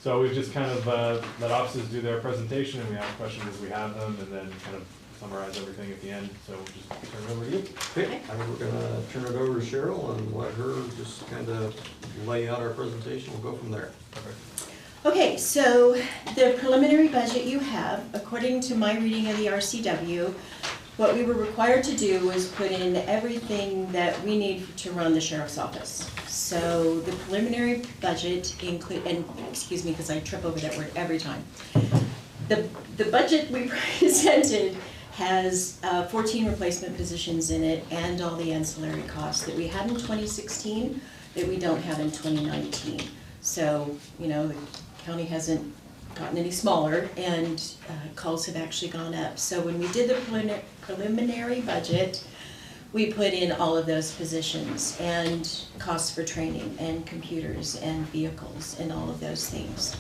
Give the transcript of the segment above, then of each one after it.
So we just kind of let officers do their presentation, and we ask questions as we have them, and then kind of summarize everything at the end. So we'll just turn it over to you. Okay, I think we're gonna turn it over to Cheryl and let her just kind of lay out our presentation. We'll go from there. Perfect. Okay, so the preliminary budget you have, according to my reading of the RCW, what we were required to do was put in everything that we need to run the sheriff's office. So the preliminary budget include, and excuse me because I trip over that word every time. The budget we presented has 14 replacement positions in it and all the ancillary costs that we had in 2016 that we don't have in 2019. So, you know, the county hasn't gotten any smaller, and calls have actually gone up. So when we did the preliminary budget, we put in all of those positions and costs for training and computers and vehicles and all of those things.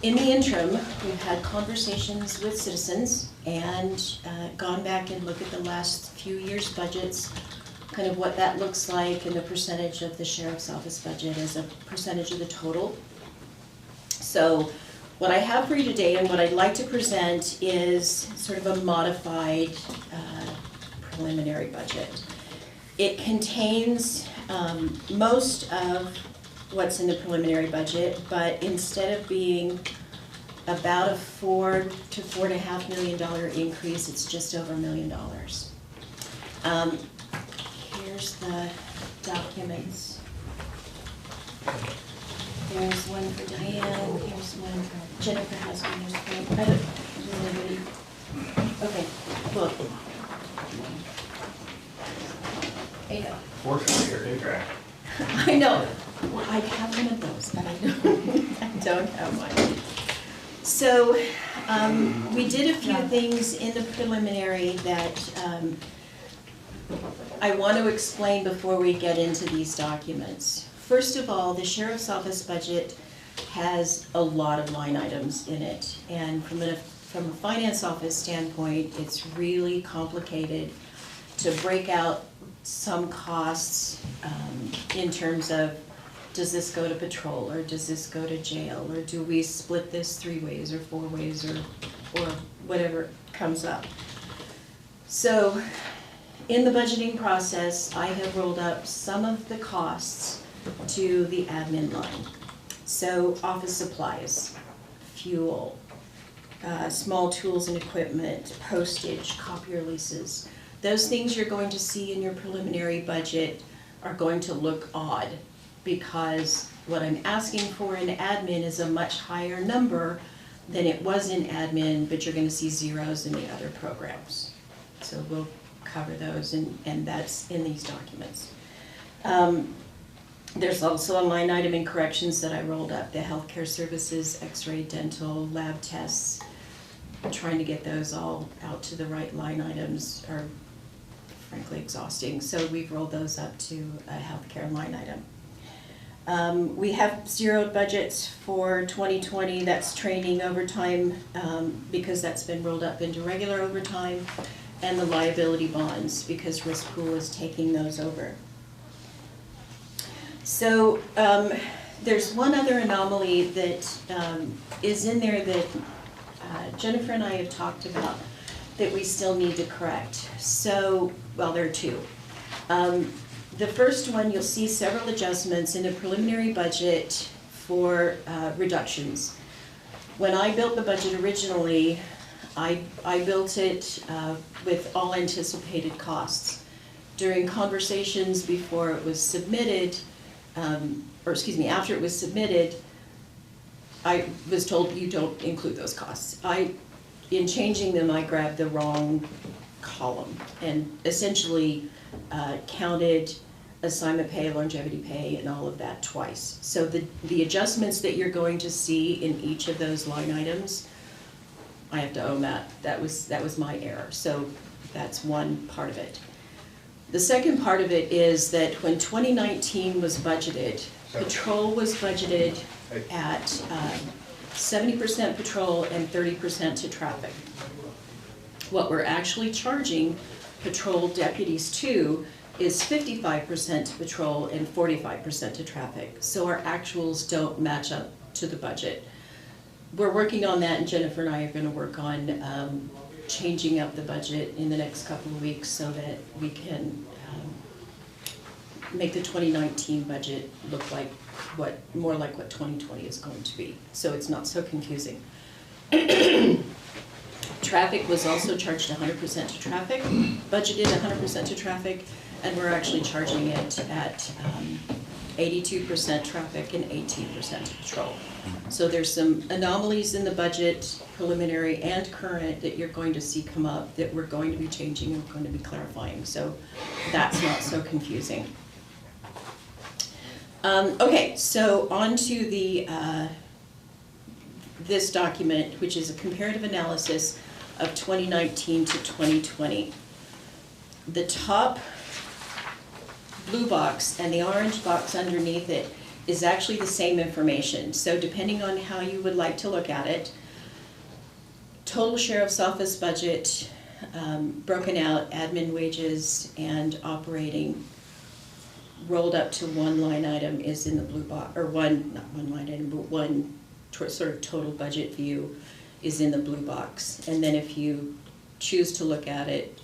In the interim, we've had conversations with citizens and gone back and looked at the last few years' budgets, kind of what that looks like and the percentage of the sheriff's office budget as a percentage of the total. So what I have for you today and what I'd like to present is sort of a modified preliminary budget. It contains most of what's in the preliminary budget, but instead of being about a $4 to $4.5 million increase, it's just over $1 million. Here's the documents. There's one for Diane, here's one for Jennifer has one, there's one. I don't, does anybody? Okay, look. There you go. Fortunately, you're incorrect. I know, I have one of those, but I don't have one. So, we did a few things in the preliminary that I want to explain before we get into these documents. First of all, the sheriff's office budget has a lot of line items in it, and from a finance office standpoint, it's really complicated to break out some costs in terms of, does this go to patrol, or does this go to jail, or do we split this 3 ways or 4 ways, or whatever comes up. So in the budgeting process, I have rolled up some of the costs to the admin line. So office supplies, fuel, small tools and equipment, postage, copier leases. Those things you're going to see in your preliminary budget are going to look odd, because what I'm asking for in admin is a much higher number than it was in admin, but you're going to see zeros in the other programs. So we'll cover those, and that's in these documents. There's also a line item in corrections that I rolled up, the healthcare services, x-ray, dental, lab tests. Trying to get those all out to the right line items are frankly exhausting, so we've rolled those up to a healthcare line item. We have zeroed budgets for 2020, that's training overtime, because that's been rolled up into regular overtime, and the liability bonds, because risk pool is taking those over. So there's one other anomaly that is in there that Jennifer and I have talked about that we still need to correct. So, well, there are two. The first one, you'll see several adjustments in the preliminary budget for reductions. When I built the budget originally, I built it with all anticipated costs. During conversations before it was submitted, after it was submitted, I was told you don't include those costs. In changing them, I grabbed the wrong column and essentially counted assignment pay, longevity pay, and all of that twice. So the adjustments that you're going to see in each of those line items, I have to own that. That was my error. So that's one part of it. The second part of it is that when 2019 was budgeted, patrol was budgeted at 70% patrol and 30% to traffic. What we're actually charging patrol deputies to is 55% to patrol and 45% to traffic. So our actuals don't match up to the budget. we're working on that, and Jennifer and I are gonna work on changing up the budget in the next couple of weeks so that we can make the 2019 budget look like more like what 2020 is going to be, so it's not so confusing. Traffic was also charged 100% to traffic, budgeted 100% to traffic, and we're actually charging it at 82% traffic and 18% patrol. So there's some anomalies in the budget, preliminary and current, that you're going to see come up that we're going to be changing and we're going to be clarifying. So that's not so confusing. Okay, so on to the this document, which is a comparative analysis of 2019 to 2020. The top blue box and the orange box underneath it is actually the same information. So depending on how you would like to look at it, total sheriff's office budget, broken out admin wages and operating, rolled up to one line item is in the blue box, or not one line item, but one sort of total budget view is in the blue box. And then if you choose to look at it,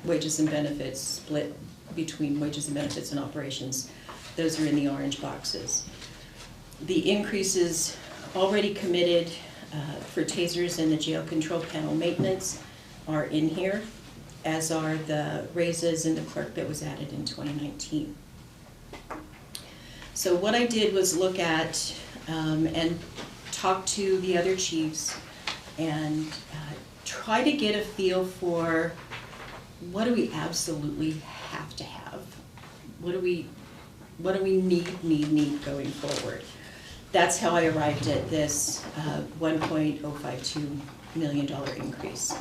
wages and benefits split between wages and benefits and operations, those are in the orange boxes. The increases already committed for tasers and the jail control panel maintenance are in here, as are the raises in the clerk that was added in 2019. So what I did was look at and talk to the other chiefs and try to get a feel for what do we absolutely have to have? What do we need going forward? That's how I arrived at this $1.052 million increase.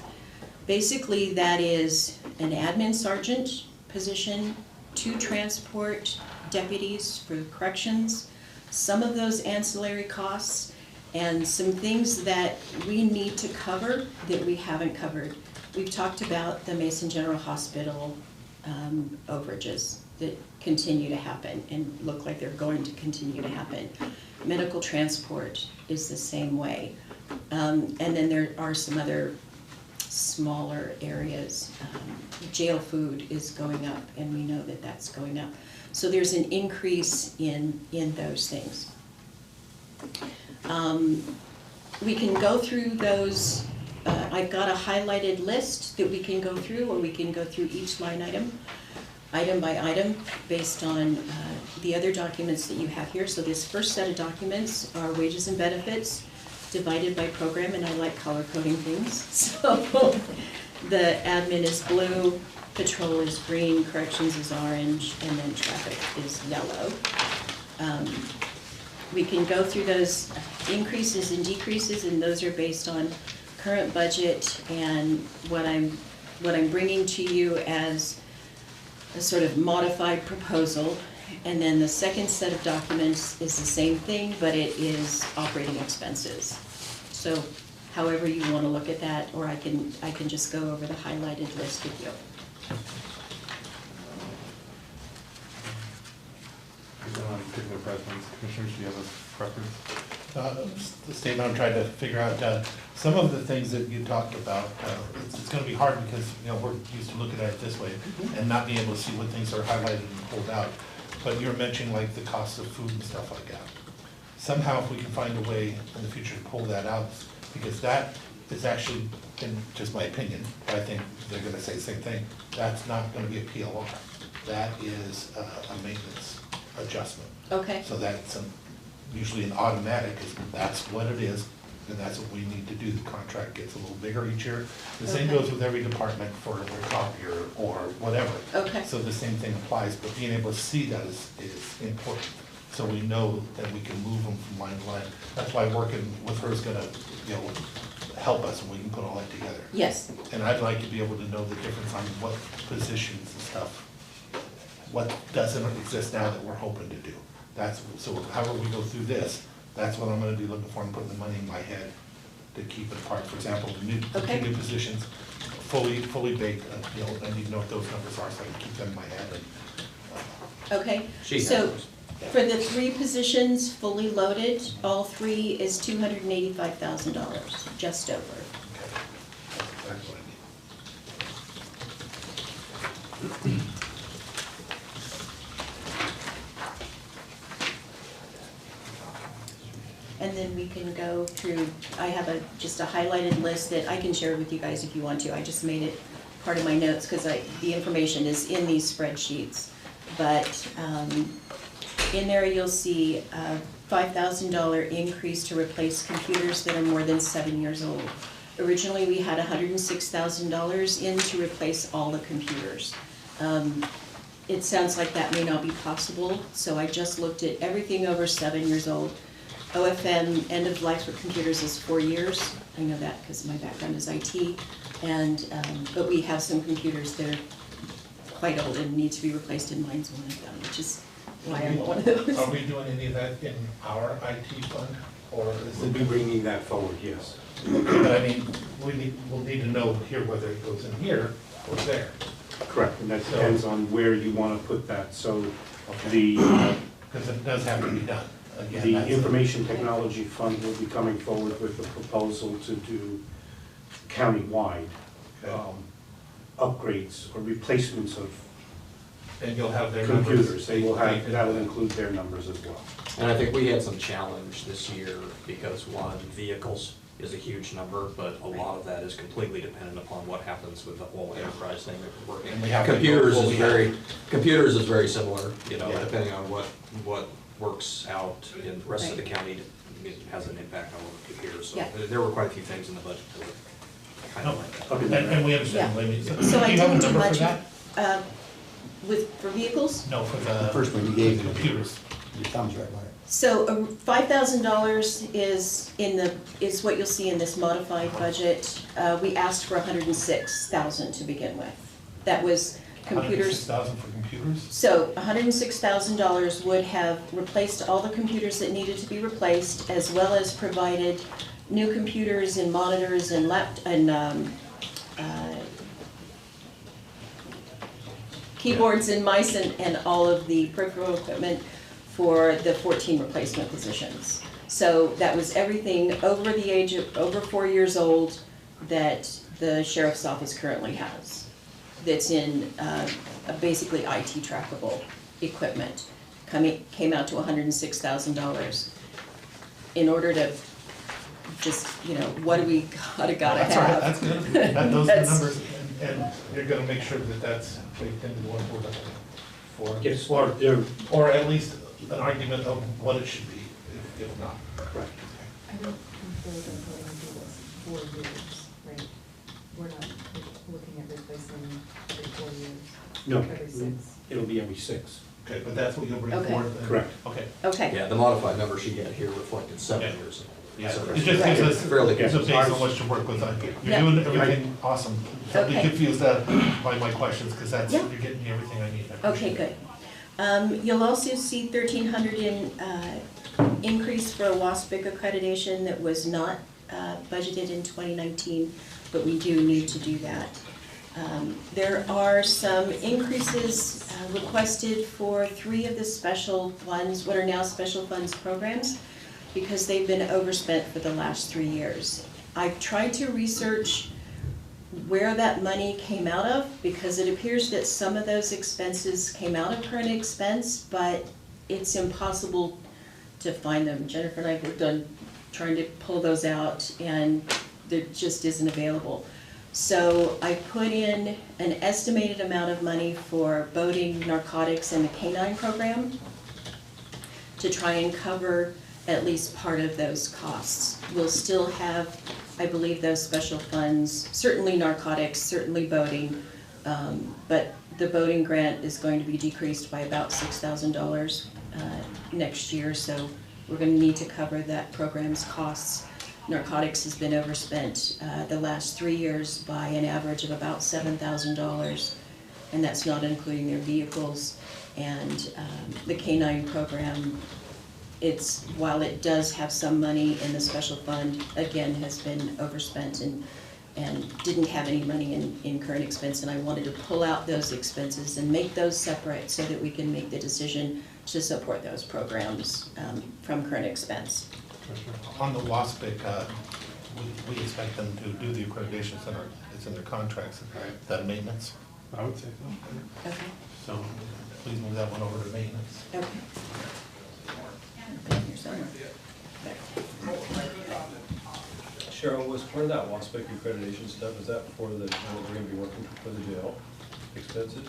Basically, that is an admin sergeant position, 2 transport deputies for corrections, some of those ancillary costs, and some things that we need to cover that we haven't covered. We've talked about the Mason General Hospital overages that continue to happen and look like they're going to continue to happen. Medical transport is the same way. And then there are some other smaller areas. Jail food is going up, and we know that that's going up. So there's an increase in those things. We can go through those. I've got a highlighted list that we can go through, or we can go through each line item by item, based on the other documents that you have here. So this first set of documents are wages and benefits divided by program, and I like color coding things. So the admin is blue, patrol is green, corrections is orange, and then traffic is yellow. We can go through those increases and decreases, and those are based on current budget and what I'm bringing to you as a sort of modified proposal. And then the second set of documents is the same thing, but it is operating expenses. So however you want to look at that, or I can just go over the highlighted list with you. On particular preference, commissioners, do you have a preference? The statement I'm trying to figure out, some of the things that you talked about, it's gonna be hard because, you know, we're used to looking at it this way and not being able to see when things are highlighted and pulled out. But you're mentioning like the cost of food and stuff like that. Somehow if we can find a way in the future to pull that out, because that is actually, in just my opinion, but I think they're gonna say the same thing, that's not gonna be a PLR. That is a maintenance adjustment. Okay. So that's usually an automatic, that's what it is, and that's what we need to do. The contract gets a little bigger each year. The same Okay. goes with every department for their copier or whatever. Okay. So the same thing applies, but being able to see that is important. So we know that we can move them from line to line. That's why working with her is gonna, you know, help us, and we can put all that together. Yes. And I'd like to be able to know the difference on what positions and stuff, what doesn't exist now that we're hoping to do. So however we go through this, that's what I'm gonna be looking for and putting the money in my head to keep it apart. For example, the Okay. 2 new positions, fully baked, you know, I need to know what those numbers are so I can keep them in my head. Okay. She So has. For the 3 positions fully loaded, all 3 is $285,000, just over. That's what I need. And then we can go through, I have just a highlighted list that I can share with you guys if you want to. I just made it part of my notes because the information is in these spreadsheets. But in there you'll see a $5,000 increase to replace computers that are more than 7 years old. Originally, we had $106,000 in to replace all the computers. It sounds like that may not be possible, so I just looked at everything over 7 years old. OFM, end of life for computers, is 4 years. I know that because my background is IT. And, but we have some computers that are quite old and need to be replaced, and mine's one of them, which is why I'm one of those. Are we doing any of that in our IT fund, or is We'll it? be bringing that forward, yes. But I mean, we'll need to know here whether it goes in here or there. Correct, and that depends on where you want to put that. So the, Because it does have to be done. Again, the that's- Information Technology Fund will be coming forward with a proposal to do countywide upgrades or replacements of And you'll have their numbers. computers. They will have, that will include their numbers as well. And I think we had some challenge this year because, one, vehicles is a huge number, but a lot of that is completely dependent upon what happens with the whole enterprise thing that we're working. And we have to go Computers what is we have. computers is very similar, you know, Yeah. depending on what works out in the rest of the county, it has an impact on what we do here. So Yeah. there were quite a few things in the budget that were kind No, of like that. and we understand, Yeah. Amy. So Do I you have a didn't do number for much, that? for vehicles. No, for The the first one you gave me, computers. your thumb's right by it. So $5,000 is what you'll see in this modified budget. We asked for $106,000 to begin with. That was computers. $106,000 for computers? So $106,000 would have replaced all the computers that needed to be replaced, as well as provided new computers and monitors and keyboards and mice and all of the peripheral equipment for the 14 replacement positions. So that was everything over the age of, over 4 years old that the sheriff's office currently has. That's in basically IT trackable equipment. Came out to $106,000. In order to just, what do we gotta That's all right, have? that's good. Those are the That's- numbers, and you're gonna make sure that that's baked into the one we're looking for. Yes, or they're, Or at least an argument of what it should be, if not. correct. I don't think they're going to do this 4 years, right? We're not looking at replacing every 4 years. No, Every 6. it'll be every 6. Okay, but that's what you'll bring Okay. forward then? Correct. Okay. Okay. Yeah, the modified number she had here reflected 7 Yeah. years. Yeah, So it just gives us, fairly it's a good. base on which to work with. You're Yeah. doing everything awesome. Don't be Okay. confused by my questions, because that's, Yeah. you're getting me everything I need. I Okay, appreciate good. it. You'll also see 1,300 in increase for a WASPIC accreditation that was not budgeted in 2019, but we do need to do that. There are some increases requested for 3 of the special funds, what are now special funds programs, because they've been overspent for the last 3 years. I've tried to research where that money came out of, because it appears that some of those expenses came out of current expense, but it's impossible to find them. Jennifer and I have worked on trying to pull those out, and there just isn't available. So I put in an estimated amount of money for boating, narcotics, and the canine program to try and cover at least part of those costs. We'll still have, I believe, those special funds, certainly narcotics, certainly boating, but the boating grant is going to be decreased by about $6,000 next year, so we're going to need to cover that program's costs. Narcotics has been overspent the last 3 years by an average of about $7,000, and that's not including their vehicles. And the canine program, while it does have some money in the special fund, again, has been overspent and didn't have any money in current expense, and I wanted to pull out those expenses and make those separate so that we can make the decision to support those programs from current expense. On the WASPIC, we expect them to do the accreditations that are, it's in their contracts, that maintenance. I would say so. Okay, So please move that one over to maintenance. okay. Okay, here somewhere. Cheryl, was part of that WASPIC accreditation stuff, is that for the, what we're gonna be working for the jail expenses?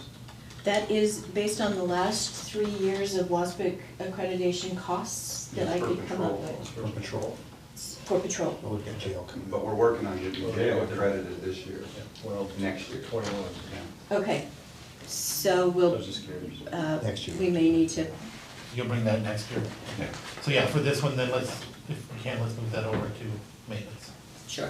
That is based on the last 3 years of WASPIC accreditation costs that I could come up with. For patrol? For patrol. Well, we've got jail coming. But we're working on getting jail accredited this year, Well, next year. 21. Okay, so I we'll, was just curious. Next year. we may need to, You'll bring that next year. Okay. So yeah, for this one, then let's, if we can, let's move that over to maintenance. sure.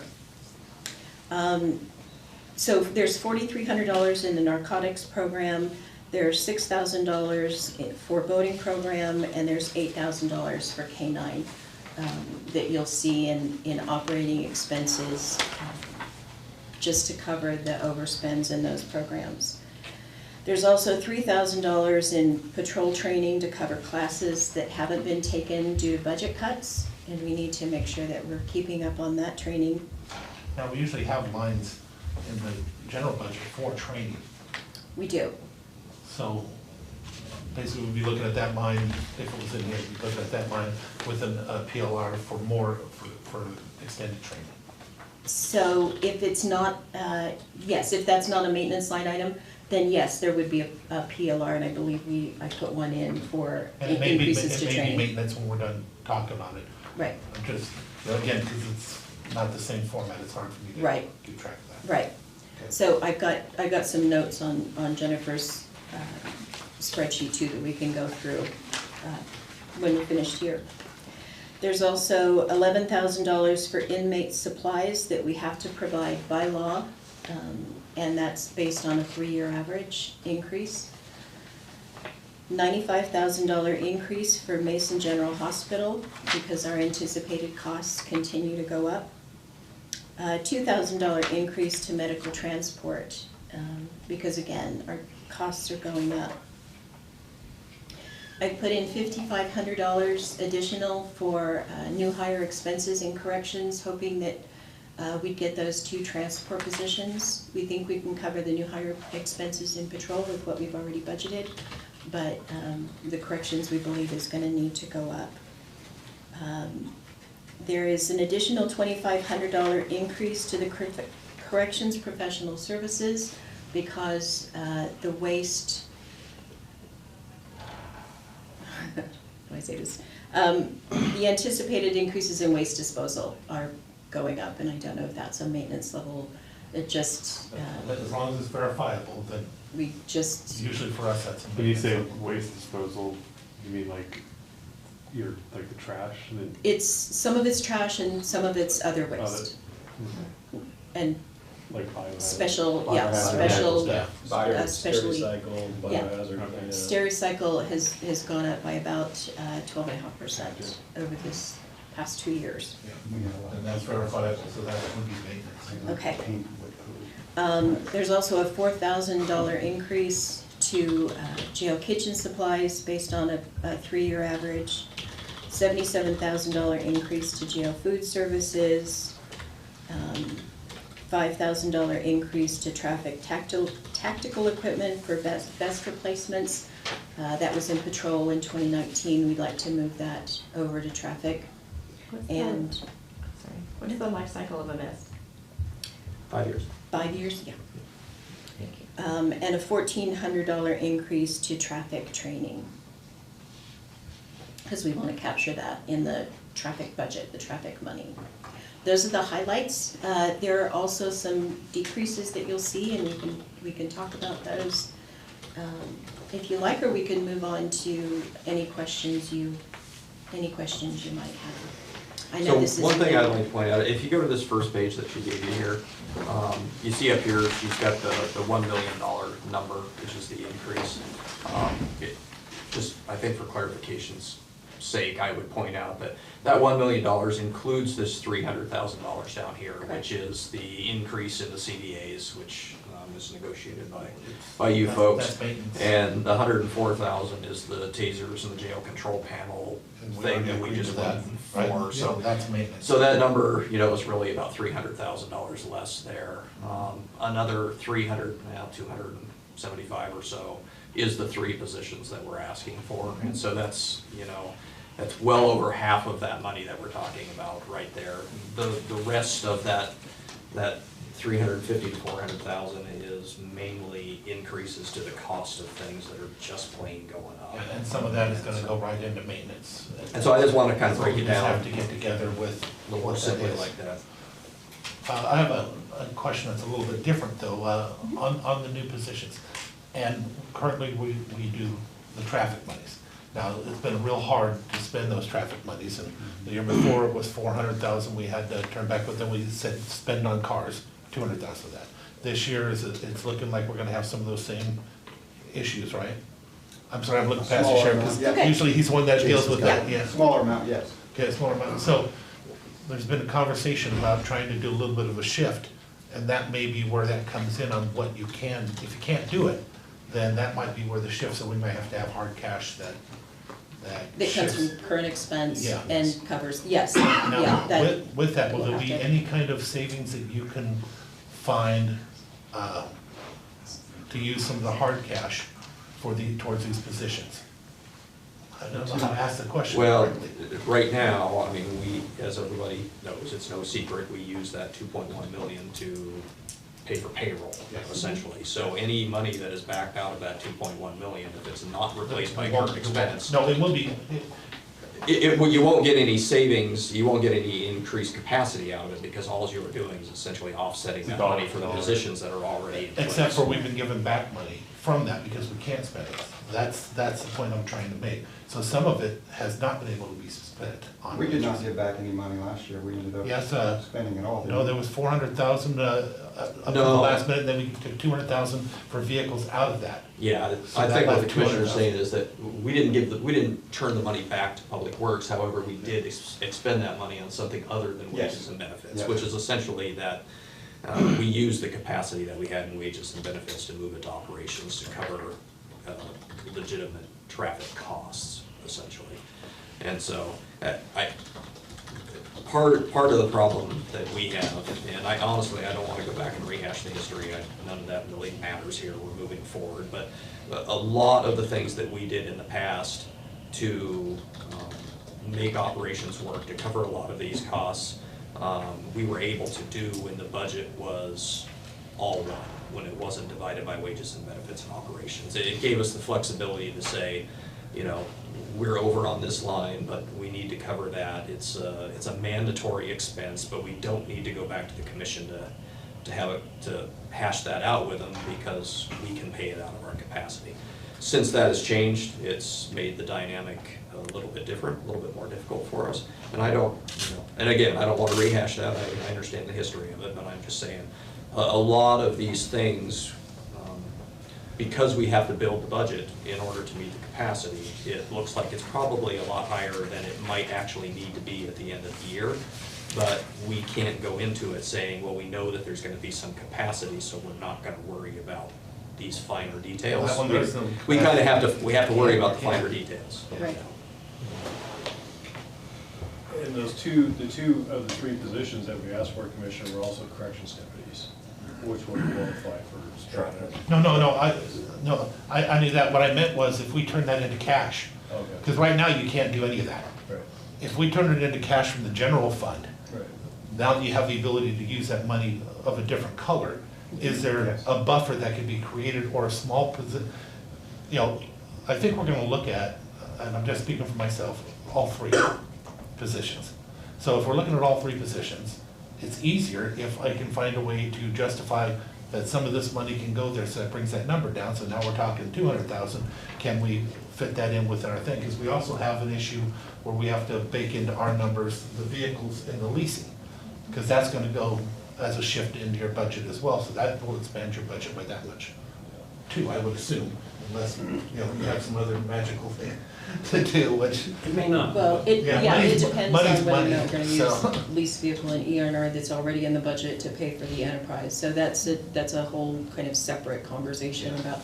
So there's $4,300 in the narcotics program, there's $6,000 for boating program, and there's $8,000 for K-9 that you'll see in operating expenses just to cover the overspends in those programs. There's also $3,000 in patrol training to cover classes that haven't been taken due to budget cuts, and we need to make sure that we're keeping up on that training. Now, we usually have lines in the general budget for training. We do. So basically, we'd be looking at that line, if it was in here, we'd look at that line with a PLR for more, for extended training. So if it's not, yes, if that's not a maintenance line item, then yes, there would be a PLR, and I believe I put one in for And it may be, increases to it may be training. maintenance when we're done talking about it. Right, I'm just, again, because it's not the same format, it's hard for me to Right. keep track of that. right. Okay. So I've got some notes on Jennifer's spreadsheet too that we can go through when we're finished here. There's also $11,000 for inmate supplies that we have to provide by law, and that's based on a 3-year average increase. $95,000 increase for Mason General Hospital because our anticipated costs continue to go up. $2,000 increase to medical transport because again, our costs are going up. I put in $5,500 additional for new hire expenses and corrections, hoping that we'd get those 2 transport positions. We think we can cover the new hire expenses in patrol with what we've already budgeted, but the corrections we believe is gonna need to go up. There is an additional $2,500 increase to the corrections professional services because the waste, how do I say this? The anticipated increases in waste disposal are going up, and I don't know if that's a maintenance level. It just, But as long as it's verifiable, then we just, usually for us, that's. a When you say maintenance. waste disposal, you mean like like the trash and then? it's, some of it's trash and some of it's other waste. And Like biohazard? special, yeah, Biohazard. special, Yeah. specially. Stericycle, Yeah. biohazard. Okay. yeah. Stericycle has gone up by about 12.5% over this past 2 years. And that's verifiable, so that would be maintenance. Okay. Paint with who? There's also a $4,000 increase to jail kitchen supplies based on a 3-year average, $77,000 increase to jail food services, $5,000 increase to traffic tactical equipment for vest replacements. That was in patrol in 2019. We'd like to move that over to traffic. And What's the life cycle of a vest? 5 years. 5 years, yeah. Thank you. And a $1,400 increase to traffic training. Because we want to capture that in the traffic budget, the traffic money. Those are the highlights. There are also some decreases that you'll see, and we can talk about those if you like, or we can move on to any questions you might have. I know this is. So one thing I'd like to point out, if you go to this first page that she gave you here, you see up here, she's got the $1 million number, which is the increase. Just, I think for clarification's sake, I would point out that $1 million includes this $300,000 down here, Correct. which is the increase in the CDAs, which is negotiated by you folks. That's maintenance. And the 104,000 is the tasers and the jail control panel And we thing already that we agreed just to that, went right? for, Yeah, so. that's maintenance. So that number, is really about $300,000 less there. Another 275 or so is the 3 positions that we're asking for. And so that's, that's well over half of that money that we're talking about right there. The rest of that 350 to 400,000 is mainly increases to the cost of things that are just plain going up. And some of that is gonna go right into maintenance. And so I just want to kind of So break we it just down have to get together with a little more what that simply is. like that. I have a question that's a little bit different though, on the new positions. And currently, we do the traffic monies. Now, it's been real hard to spend those traffic monies, and the year before it was 400,000 we had to turn back, but then we said spend on cars, 200,000 of that. This year, it's looking like we're gonna have some of those same issues, right? I'm sorry, I'm looking past the Smaller sheriff, amount, because yeah. usually he's the one that deals with that, yeah. Smaller amount, yes. Okay, smaller amount. So there's been a conversation about trying to do a little bit of a shift, and that may be where that comes in on what you can, if you can't do it, then that might be where the shift, so we might have to have hard cash that That comes shifts. from current expense Yeah. and covers, yes, yeah. Now, that- with that, will we'll there have be to- any kind of savings that you can find to use some of the hard cash towards these positions? I don't know how to ask the question Well, correctly. right now, I mean, we, as everybody knows, it's no secret, we use that 2.1 million to pay for payroll, essentially. So any money that is backed out of that 2.1 million, if it's not replaced by current expense, No, it will be, well, you won't get any savings, you won't get any increased capacity out of it, because all you're doing is essentially offsetting that money for the positions that are already in place. except for we've been given back money from that because we can't spend it. That's the point I'm trying to make. So some of it has not been able to be spent on. We did not get back any money last year, we ended Yes, up spending it all. No, there was 400,000 up to the No. last minute, then we took 200,000 for vehicles out of that. Yeah, So I that think what the left commissioner's 200,000. saying is that we didn't turn the money back to Public Works, however, we did expend that money on something other than Yes. wages and benefits, Yes. which is essentially that we used the capacity that we had in wages and benefits to move it to operations to cover legitimate traffic costs, essentially. And so, part of the problem that we have, and I honestly, I don't wanna go back and rehash the history, none of that really matters here, we're moving forward, but a lot of the things that we did in the past to make operations work, to cover a lot of these costs, we were able to do when the budget was all one, when it wasn't divided by wages and benefits and operations. It gave us the flexibility to say, we're over on this line, but we need to cover that. It's a mandatory expense, but we don't need to go back to the commission to hash that out with them, because we can pay it out of our capacity. Since that has changed, it's made the dynamic a little bit different, a little bit more difficult for us. And I don't, and again, I don't want to rehash that, I understand the history of it, but I'm just saying, a lot of these things, because we have to build the budget in order to meet the capacity, it looks like it's probably a lot higher than it might actually need to be at the end of the year. But we can't go into it saying, well, we know that there's gonna be some capacity, so we're not gonna worry about these finer details. That one there's no We kinda have to worry about the finer details. Right. And the two of the 3 positions that we asked for, Commissioner, were also corrections deputies, which would qualify for strata. No, I knew that. What I meant was if we turn that into cash, Okay, because right now you can't do any of that. right, If we turn it into cash from the general fund, right. now you have the ability to use that money of a different color. Is there Yes. a buffer that could be created or a small I think we're gonna look at, and I'm just speaking for myself, all 3 positions. So if we're looking at all 3 positions, it's easier if I can find a way to justify that some of this money can go there, so that brings that number down, so now we're talking 200,000. Can we fit that in with our thing? Because we also have an issue where we have to bake into our numbers the vehicles and the leasing, because that's gonna go as a shift into your budget as well, so that will expand your budget by that much. too, I would assume, unless, you have some other magical thing to do, which, It may not. Well, Yeah, it money's- depends money's on whether or money, not we're gonna so- use lease vehicle and ERNR that's already in the budget to pay for the enterprise. So that's a whole kind of separate conversation about,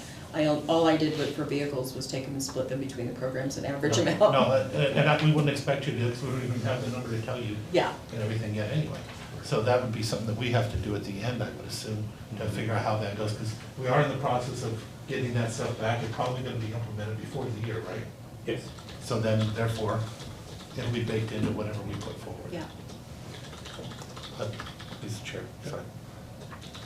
all I did for vehicles was take them and split them between the programs and average them out. No, we wouldn't expect you to, because we don't even have the number to tell you Yeah, and everything yet anyway. So that would be something that we have to do at the end, I would assume, to figure out how that goes, because we are in the process of getting that stuff back. It's probably gonna be implemented before the year, right? Yes. So then, therefore, it'll be baked into whatever we put forward. yeah. Mr. Chair, sorry.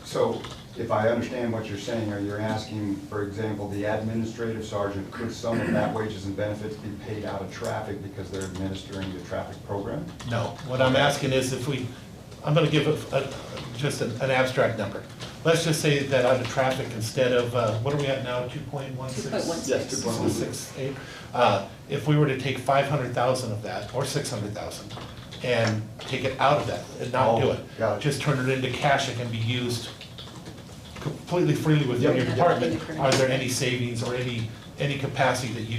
So if I understand what you're saying, are you asking, for example, the administrative sergeant, could some of that wages and benefits be paid out of traffic because they're administering the traffic program? No, what I'm asking is if I'm gonna give just an abstract number. Let's just say that out of traffic, instead of, what are we at now, 2.16? 2.16. Yes, 2.16. 2.68. If we were to take 500,000 of that, or 600,000, and take it out of that, and not do it, got it. just turn it into cash that can be used completely freely within Yep. your Yeah. department, are there any savings or any capacity that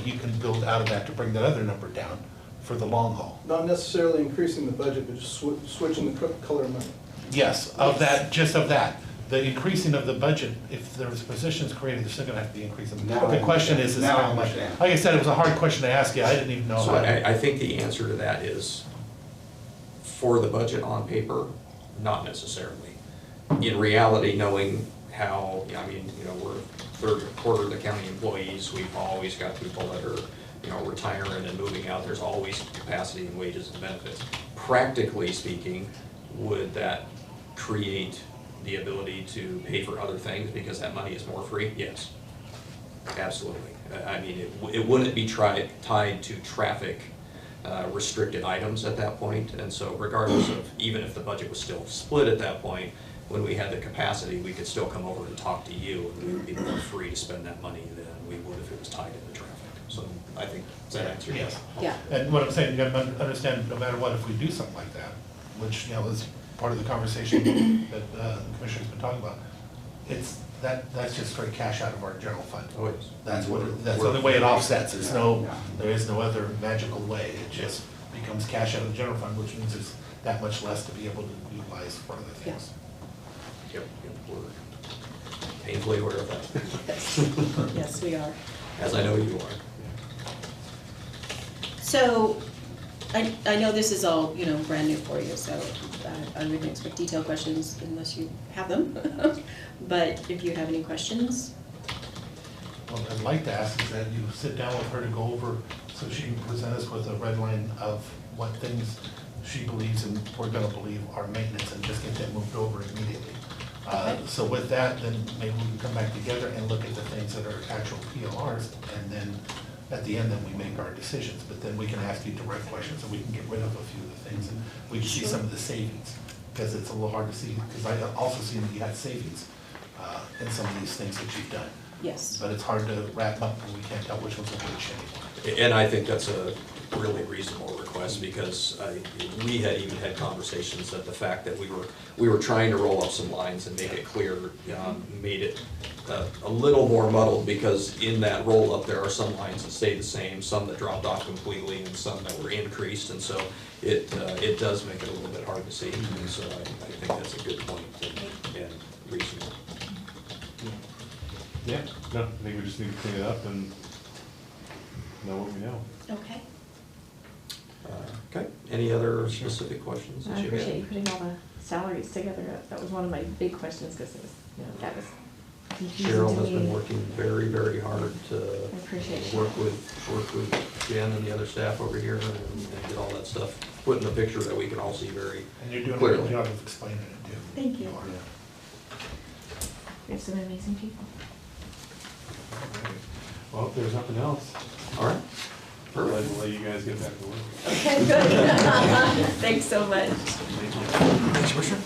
you can build out of that to bring that other number down for the long haul? Not necessarily increasing the budget, but just switching the color of money. Yes, of that, just of that. The increasing of the budget, if there was positions created, there's still gonna have to be increasing. Now The I question is understand. Now I how much. understand. Like I said, it was a hard question to ask you, I didn't even know So how to. I think the answer to that is, for the budget on paper, not necessarily. In reality, knowing how, I mean, we're third quarter of the county employees, we've always got people that are, retiring and moving out, there's always capacity in wages and benefits. Practically speaking, would that create the ability to pay for other things because that money is more free? Yes, absolutely. I mean, it wouldn't be tied to traffic restricted items at that point, and so regardless of, even if the budget was still split at that point, when we had the capacity, we could still come over and talk to you, and we would be more free to spend that money than we would if it was tied into traffic. So I think, does that answer your Yes. Yeah. And what I'm saying, you gotta understand, no matter what, if we do something like that, which, is part of the conversation that the commissioner's been talking about, that's just straight cash out of our general fund. Oh, yes. That's the only way it offsets. There is no other magical way. It just becomes cash out of the general fund, which means there's that much less to be able to utilize for other things. Yep, we're painfully aware of that, Yes, yes, we are. as I know you are. So, I know this is all, brand new for you, so I wouldn't expect detailed questions unless you have them. But if you have any questions, What I'd like to ask is that you sit down with her to go over, so she can present us with a red line of what things she believes and we're gonna believe are maintenance, and just get that moved over immediately. So with that, then maybe we can come back together and look at the things that are actual PLRs, and then at the end, then we make our decisions. But then we can ask you direct questions, and we can get rid of a few of the things, and we can see Sure. some of the savings, because it's a little hard to see, because I also seen that you had savings in some of these things that you've done. yes. But it's hard to wrap up, and we can't tell which ones are which anymore. And I think that's a really reasonable request, because we had even had conversations that the fact that we were trying to roll up some lines and make it clear, made it a little more muddled, because in that roll-up, there are some lines that stay the same, some that dropped off completely, and some that were increased, and so it does make it a little bit hard to see. And so I think that's a good point and reasonable. Yeah, no, I think we just need to clean it up and know what we know. Okay. Okay, any other specific questions that I you have? appreciate you putting all the salaries together. That was one of my big questions, because it was, that was confusing Cheryl to has been me. working very, very hard to I appreciate it. work with Jen and the other staff over here and get all that stuff put in a picture that we can all see very And you're doing a clearly. good job of explaining it too. Thank you. are. We have some amazing people. Well, if there's nothing else, All right, I'll perfect. let you guys get back to work. Okay, good. Thanks so much. Thank you. Thanks, Commissioner.